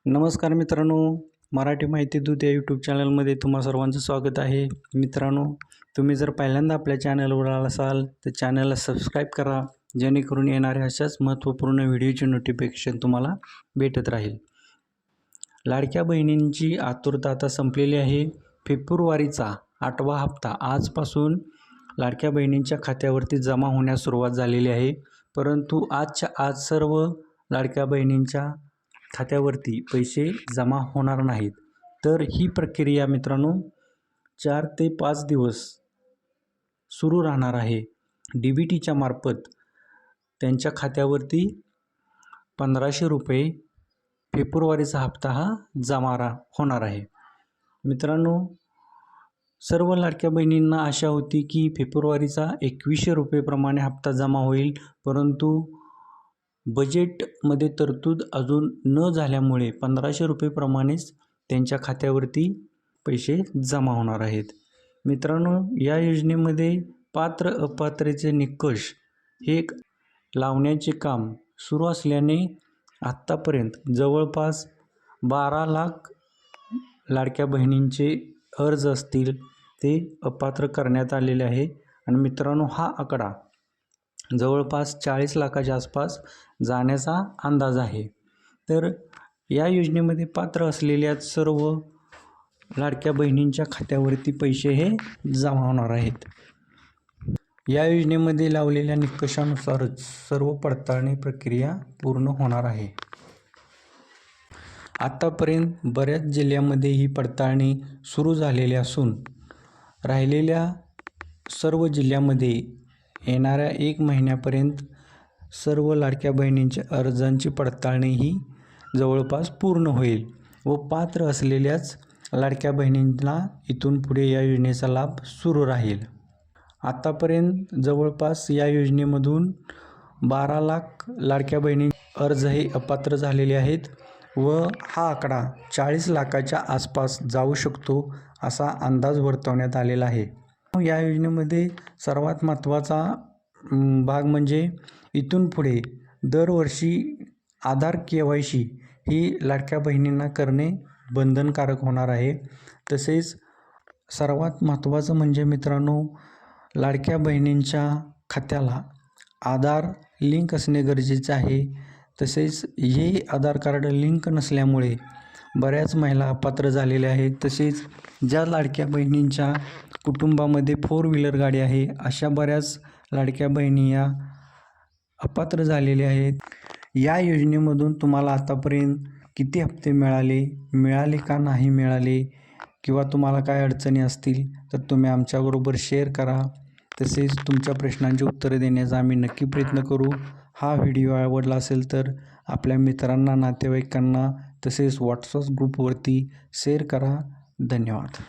नमस्कार मित्रांनो, मराठी माहिती दूत या यूट्यूब चॅनलमध्ये तुम्हा सर्वांचं स्वागत आहे. मित्रांनो, तुम्ही जर पहिल्यांदा आपल्या चॅनलवर आला असाल तर चॅनलला सबस्क्राईब करा, जेणेकरून येणाऱ्या अशाच महत्त्वपूर्ण व्हिडिओचे नोटिफिकेशन तुम्हाला भेटत राहील. लाडक्या बहिणींची आतुरता आता संपलेली आहे. फेब्रुवारीचा 8वा हप्ता आजपासून लाडक्या बहिणींच्या खात्यावरती जमा होण्यास सुरुवात झालेली आहे. परंतु आजच्या आज सर्व लाडक्या बहिणींच्या खात्यावरती पैसे जमा होणार नाहीत. तर ही प्रक्रिया मित्रांनो 4 ते 5 दिवस सुरू राहणार आहे. DBTच्या मार्फत त्यांच्या खात्यावरती 1500 रुपये फेब्रुवारीचा हप्ता हा जमा होणार आहे. मित्रांनो, सर्व लाडक्या बहिणींना आशा होती की फेब्रुवारीचा 2100 रुपयेप्रमाणे हप्ता जमा होईल, परंतु बजेटमध्ये तरतूद अजून न झाल्यामुळे 1500 रुपयेप्रमाणेच त्यांच्या खात्यावरती पैसे जमा होणार आहेत. मित्रांनो, या योजनेमध्ये पात्र अपात्रतेचे निकष हे लावण्याचे काम सुरू असल्याने आत्तापर्यंत जवळपास 12 लाख लाडक्या बहिणींचे अर्ज असतील ते अपात्र करण्यात आलेले आहे. आणि मित्रांनो, हा आकडा जवळपास 40 लाखाच्या आसपास जाण्याचा अंदाज आहे. तर या योजनेमध्ये पात्र असलेल्या सर्व लाडक्या बहिणींच्या खात्यावरती पैसे हे जमा होणार आहेत. या योजनेमध्ये लावलेल्या निकषानुसारच सर्व पडताळणी प्रक्रिया पूर्ण होणार आहे. आतापर्यंत बऱ्याच जिल्ह्यामध्ये ही पडताळणी सुरू झालेली असून राहिलेल्या सर्व जिल्ह्यामध्ये येणाऱ्या 1 महिन्यापर्यंत सर्व लाडक्या बहिणींच्या अर्जांची पडताळणी ही जवळपास पूर्ण होईल व पात्र असलेल्याच लाडक्या बहिणींना इथून पुढे या योजनेचा लाभ सुरू राहील. आतापर्यंत जवळपास या योजनेमधून 12 लाख लाडक्या बहिणी अर्ज हे अपात्र झालेले आहेत व हा आकडा 40 लाखाच्या आसपास जाऊ शकतो असा अंदाज वर्तवण्यात आलेला आहे. या योजनेमध्ये सर्वात महत्त्वाचा भाग म्हणजे इथून पुढे दरवर्षी आधार KYC ही लाडक्या बहिणींना करणे बंधनकारक होणार आहे. तसेच सर्वात महत्त्वाचं म्हणजे मित्रांनो, लाडक्या बहिणींच्या खात्याला आधार लिंक असणे गरजेचे आहे. तसेच हे आधार कार्ड लिंक नसल्यामुळे बऱ्याच महिला अपात्र झालेल्या आहेत. तसेच ज्या लाडक्या बहिणींच्या कुटुंबामध्ये 4 व्हीलर गाडी आहे अशा बऱ्याच लाडक्या बहिणी या अपात्र झालेल्या आहेत. या योजनेमधून तुम्हाला आतापर्यंत किती हप्ते मिळाले का नाही मिळाले किंवा तुम्हाला काय अडचणी असतील तर तुम्ही आमच्याबरोबर शेअर करा. तसेच तुमच्या प्रश्नांची उत्तरे देण्याचा आम्ही नक्की प्रयत्न करू. हा व्हिडिओ आवडला असेल तर आपल्या मित्रांना, नातेवाईकांना तसेच WhatsApp ग्रुपवरती शेअर करा. धन्यवाद.